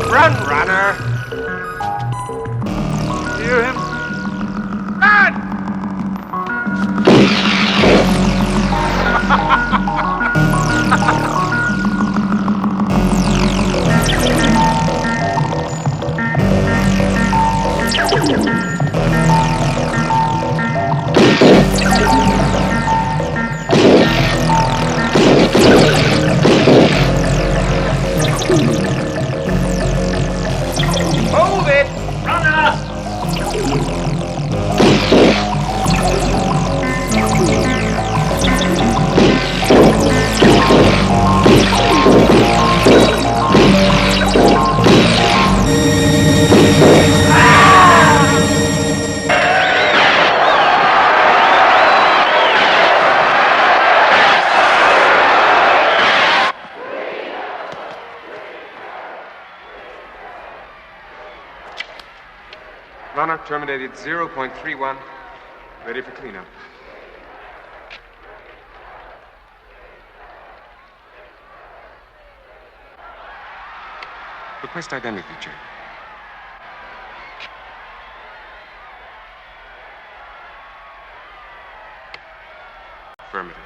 Run, runner! Hear him? Run! Move it! Runner! Runner terminated 0.31. Ready for cleanup. Request identity check. Affirmative.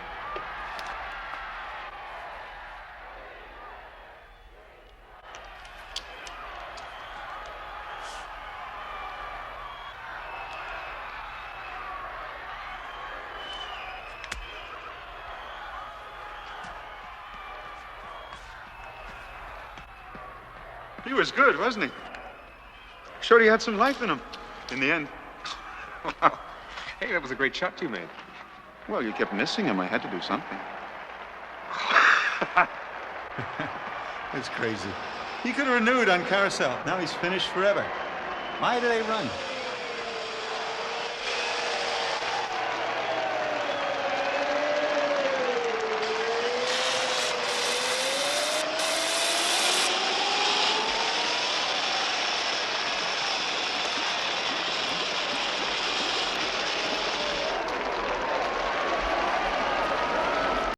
He was good, wasn't he? Showed he had some life in him, in the end. Hey, that was a great shot you made. Well, you kept missing him. I had to do something. It's crazy. He could have renewed on Carousel. Now he's finished forever. Why do they run?